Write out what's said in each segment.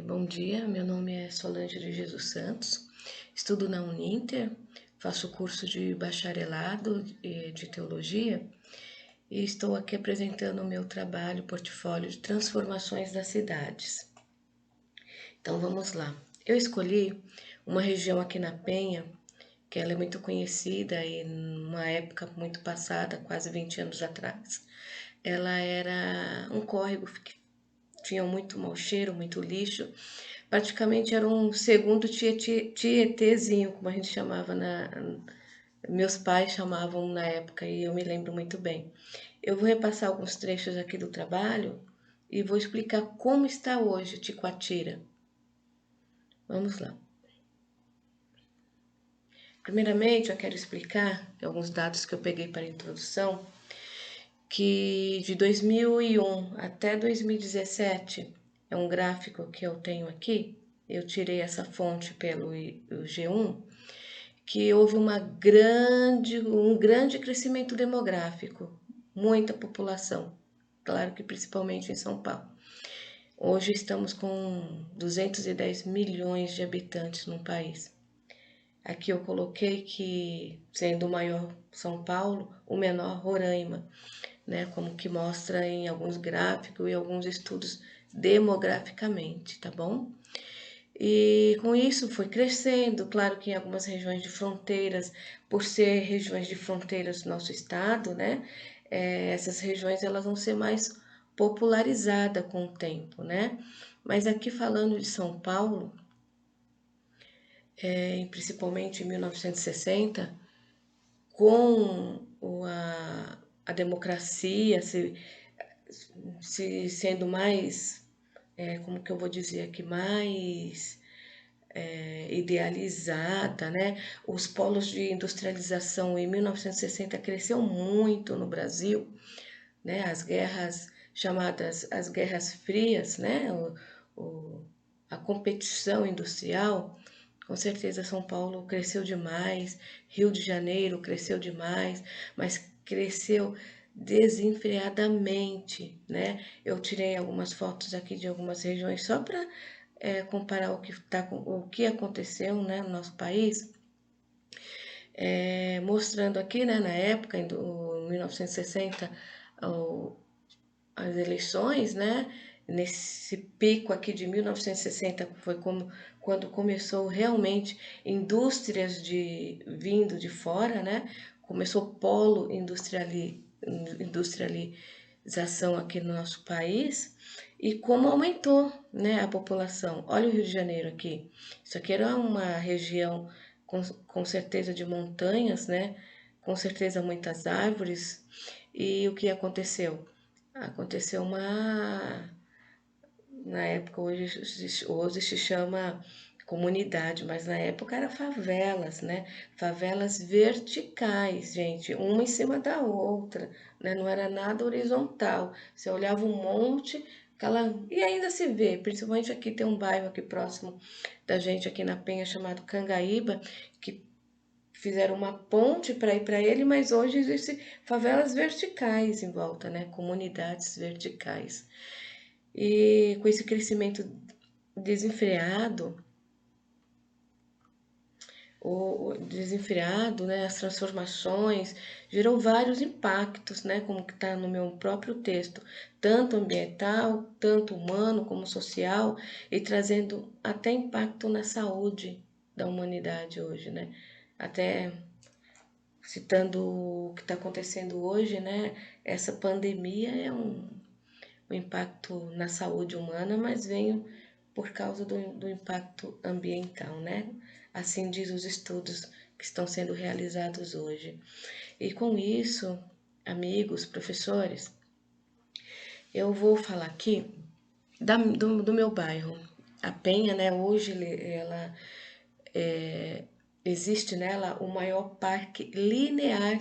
Bom dia, meu nome é Solange de Jesus Santos, estudo na Uninter, faço curso de bacharelado de teologia e estou aqui apresentando o meu trabalho, portfólio de transformações das cidades. Então vamos lá. Eu escolhi uma região aqui na Penha, que ela é muito conhecida e numa época muito passada, quase 20 anos atrás, ela era um córrego que tinha muito mau cheiro, muito lixo. Praticamente era um segundo Tietezinho, como a gente chamava meus pais chamavam na época e eu me lembro muito bem. Eu vou repassar alguns trechos aqui do trabalho e vou explicar como está hoje Ticoatira. Vamos lá. Primeiramente, eu quero explicar alguns dados que eu peguei para a introdução, que de 2001 até 2017, é um gráfico que eu tenho aqui, eu tirei essa fonte pelo G1, que houve um grande crescimento demográfico, muita população, claro que principalmente em São Paulo. Hoje estamos com 210 milhões de habitantes no país. Aqui eu coloquei que, sendo o maior São Paulo, o menor Roraima, né? Como que mostra em alguns gráficos e alguns estudos demograficamente, tá bom? E com isso foi crescendo, claro que em algumas regiões de fronteiras, por ser regiões de fronteiras do nosso estado, né? Essas regiões elas vão ser mais popularizadas com o tempo, né? Mas aqui falando de São Paulo, principalmente em 1960, com a democracia se sendo mais, como que eu vou dizer aqui, mais idealizada, né? Os polos de industrialização em 1960 cresceu muito no Brasil, né? As guerras chamadas as guerras frias, né? A competição industrial, com certeza São Paulo cresceu demais, Rio de Janeiro cresceu demais, mas cresceu desenfreadamente, né? Eu tirei algumas fotos aqui de algumas regiões só para comparar o que aconteceu, né, no nosso país, mostrando aqui, né, na época, em 1960, o, as eleições, né, nesse pico aqui de 1960 foi quando começou realmente indústrias vindo de fora, né, começou polo industrialização aqui no nosso país e como aumentou, né, a população. Olha o Rio de Janeiro aqui. Isso aqui era uma região com certeza de montanhas, né? Com certeza muitas árvores. E o que aconteceu? Aconteceu na época, hoje se chama comunidade, mas na época era favelas, né? Favelas verticais, gente, uma em cima da outra, né? Não era nada horizontal. Você olhava um monte, e ainda se vê, principalmente aqui tem um bairro aqui próximo da gente, aqui na Penha, chamado Cangaíba, que fizeram uma ponte para ir para ele, mas hoje existem favelas verticais em volta, né? Comunidades verticais. E com esse crescimento desenfreado, o desenfreado, né, as transformações, gerou vários impactos, né, como que está no meu próprio texto, tanto ambiental, tanto humano como social, e trazendo até impacto na saúde da humanidade hoje, né? Até citando o que está acontecendo hoje, né? Essa pandemia é um impacto na saúde humana, mas veio por causa do impacto ambiental, né? Assim diz os estudos que estão sendo realizados hoje. E com isso, amigos, professores, eu vou falar aqui do meu bairro. A Penha, né? Hoje ela existe nela o maior parque linear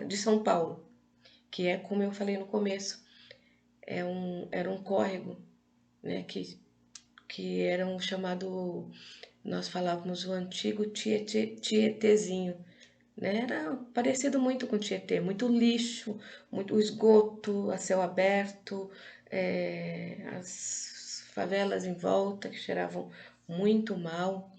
de São Paulo, que é como eu falei no começo, era um córrego, né? Que era um chamado, nós falávamos o antigo Tietezinho, né? Era parecido muito com Tietê, muito lixo, muito esgoto a céu aberto, as favelas em volta que cheiravam muito mal.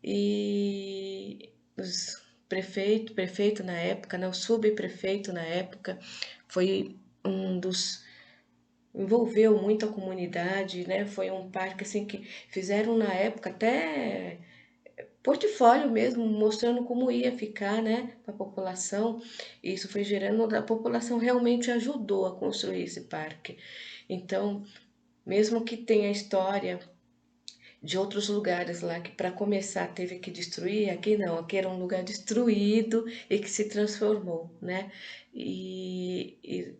E os prefeito na época, né, o subprefeito na época, foi um dos envolveu muito a comunidade, né? Foi um parque assim que fizeram na época até portfólio mesmo, mostrando como ia ficar, né, para a população. E isso foi gerando, a população realmente ajudou a construir esse parque. Então, mesmo que tenha história de outros lugares lá que para começar teve que destruir, aqui não, aqui era um lugar destruído e que se transformou, né?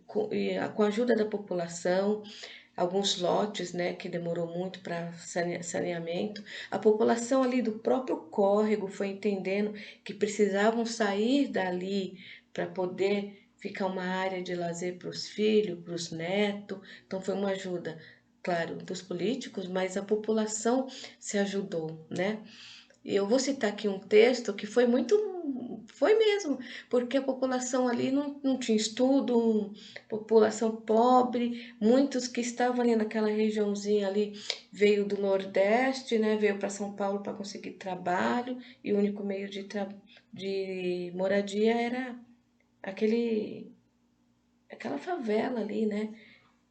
Com a ajuda da população, alguns lotes, né, que demorou muito para saneamento, a população ali do próprio córrego foi entendendo que precisavam sair dali para poder ficar uma área de lazer para os filhos, para os netos, então foi uma ajuda, claro, dos políticos, mas a população se ajudou, né? E eu vou citar aqui um texto que foi muito, foi mesmo, porque a população ali não tinha estudo, população pobre, muitos que estavam ali naquela regiãozinha ali veio do Nordeste, né? Veio para São Paulo para conseguir trabalho e o único meio de moradia era aquele, aquela favela ali, né?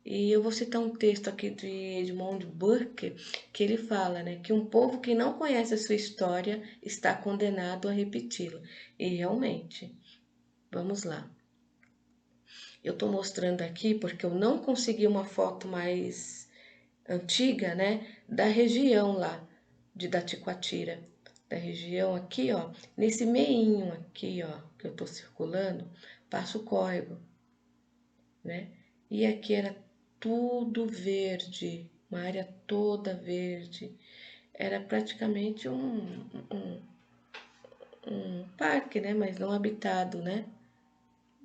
E eu vou citar um texto aqui de Edmund Burke, que ele fala, né, que um povo que não conhece a sua história está condenado a repeti-la. E realmente, vamos lá. Eu estou mostrando aqui porque eu não consegui uma foto mais antiga, né, da região lá de Daticoatira. Da região aqui, ó, nesse meinho aqui, ó, que eu estou circulando, passa o córrego, né? E aqui era tudo verde, uma área toda verde. Era praticamente um parque, né? Mas não habitado, né?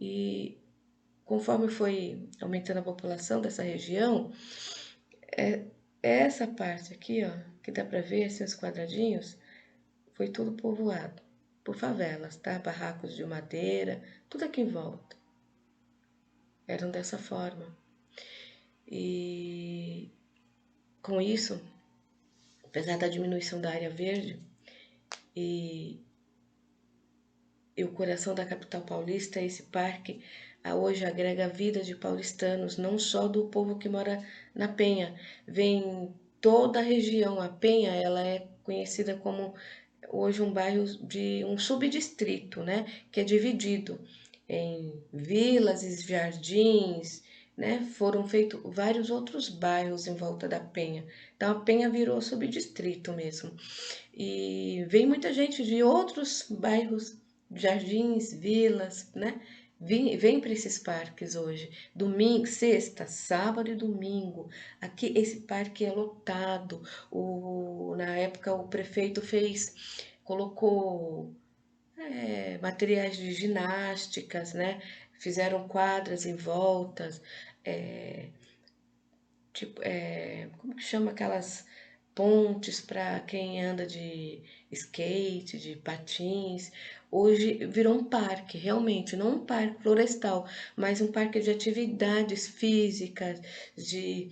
E conforme foi aumentando a população dessa região, é, essa parte aqui, ó, que dá para ver, assim, os quadradinhos, foi tudo povoado por favelas, tá? Barracos de madeira, tudo aqui em volta. Eram dessa forma. E com isso, apesar da diminuição da área verde, e, e o coração da capital paulista, esse parque hoje agrega a vida de paulistanos, não só do povo que mora na Penha, vem toda a região. A Penha, ela é conhecida como hoje um bairro de um subdistrito, né, que é dividido em vilas e jardins, né, foram feitos vários outros bairros em volta da Penha. Então a Penha virou subdistrito mesmo. E vem muita gente de outros bairros, jardins, vilas, né? Vem para esses parques hoje. Domingo, sexta, sábado e domingo. Aqui esse parque é lotado. Na época o prefeito colocou materiais de ginásticas, né? Fizeram quadras em voltas. É, tipo, como que chama aquelas pontes para quem anda de skate, de patins. Hoje virou um parque, realmente, não um parque florestal, mas um parque de atividades físicas, de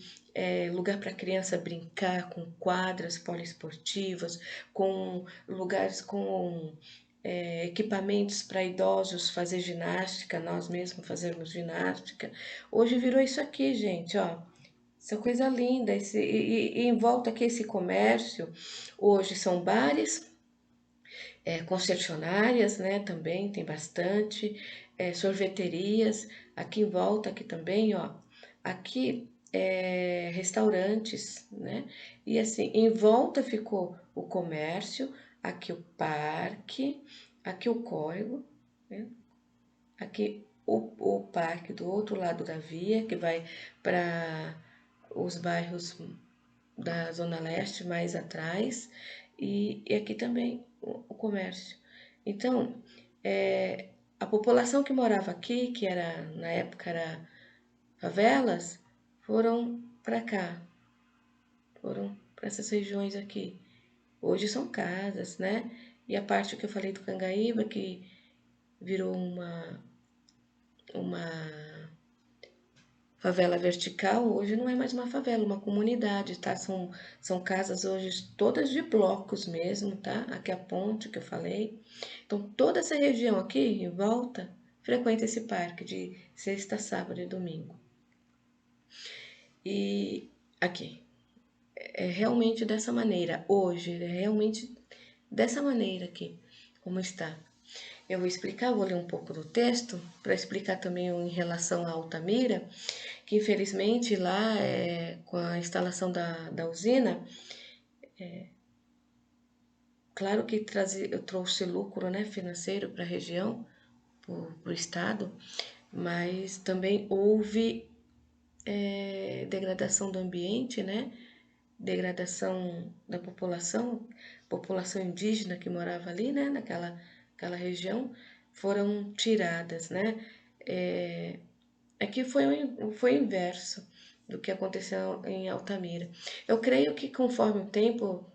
lugar para criança brincar, com quadras poliesportivas, com lugares com equipamentos para idosos fazer ginástica, nós mesmos fazermos ginástica. Hoje virou isso aqui, gente, ó. Essa coisa linda, e em volta aqui esse comércio, hoje são bares, concessionárias, né, também tem bastante, sorveterias, aqui em volta aqui também, ó, aqui restaurantes, né, e assim, em volta ficou o comércio, aqui o parque, aqui o córrego, né, aqui o parque do outro lado da via, que vai para os bairros da Zona Leste mais atrás, e aqui também o comércio. Então, a população que morava aqui, que era na época era favelas, foram para cá, foram para essas regiões aqui. Hoje são casas, né? E a parte que eu falei do Cangaíba, que virou uma favela vertical hoje não é mais uma favela, uma comunidade, tá? São casas hoje todas de blocos mesmo, tá? Aqui a ponte que eu falei. Então, toda essa região aqui em volta frequenta esse parque de sexta, sábado e domingo. E aqui, é realmente dessa maneira, hoje, é realmente dessa maneira aqui, como está. Eu vou explicar, vou ler um pouco do texto, para explicar também em relação à Altamira, que infelizmente lá, com a instalação da usina, claro que trouxe lucro, né, financeiro para a região, para o estado, mas também houve degradação do ambiente, né, degradação da população indígena que morava ali, né, aquela região, foram tiradas, né. Aqui foi o inverso do que aconteceu em Altamira. Eu creio que conforme o tempo,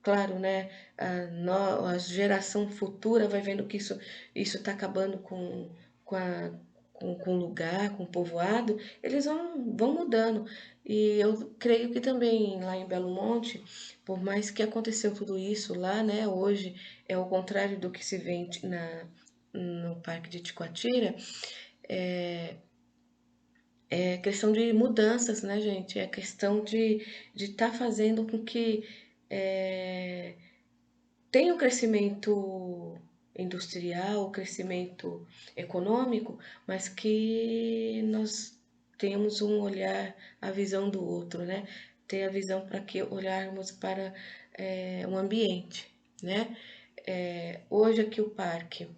claro, né, a geração futura vai vendo que isso está acabando com, a, com o lugar, com o povoado, eles vão mudando. E eu creio que também lá em Belo Monte, por mais que aconteceu tudo isso lá, né, hoje é o contrário do que se vê no Parque de Ticoatira, é questão de mudanças, né, gente? É questão de estar fazendo com que tenha o crescimento industrial, o crescimento econômico, mas que nós tenhamos um olhar, a visão do outro, né? Ter a visão para que olharmos para o ambiente, né? Hoje aqui o parque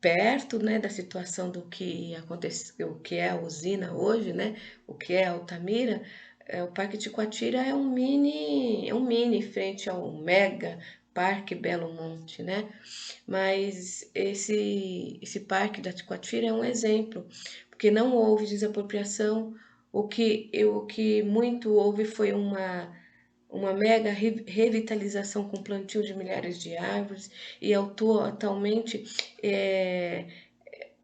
perto, né, da situação do que aconteceu, o que é a usina hoje, né, o que é a Altamira, o Parque de Ticoatira é um mini frente ao mega Parque Belo Monte, né? Mas esse Parque da Ticoatira é um exemplo, porque não houve desapropriação, o que muito houve foi uma mega revitalização com plantio de milhares de árvores e atualmente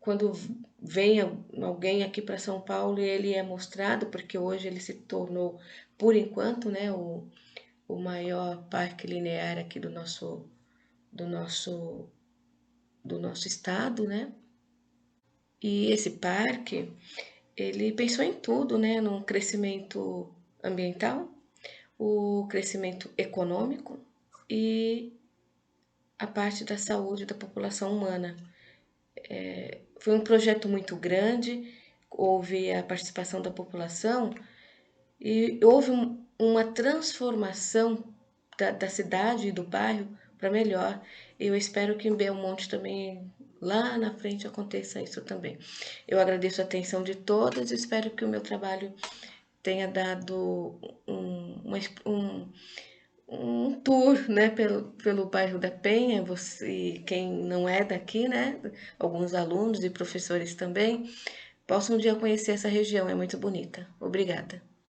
quando vem alguém aqui para São Paulo ele é mostrado porque hoje ele se tornou por enquanto, né, o maior parque linear aqui do nosso do nosso estado, né? E esse parque ele pensou em tudo, né, no crescimento ambiental, o crescimento econômico e a parte da saúde da população humana. Foi um projeto muito grande, houve a participação da população e houve uma transformação da cidade e do bairro para melhor. Eu espero que em Belmonte também, lá na frente, aconteça isso também. Eu agradeço a atenção de todas e espero que o meu trabalho tenha dado um tour, né, pelo bairro da Penha, você, quem não é daqui, né, alguns alunos e professores também, possam um dia conhecer essa região, é muito bonita. Obrigada.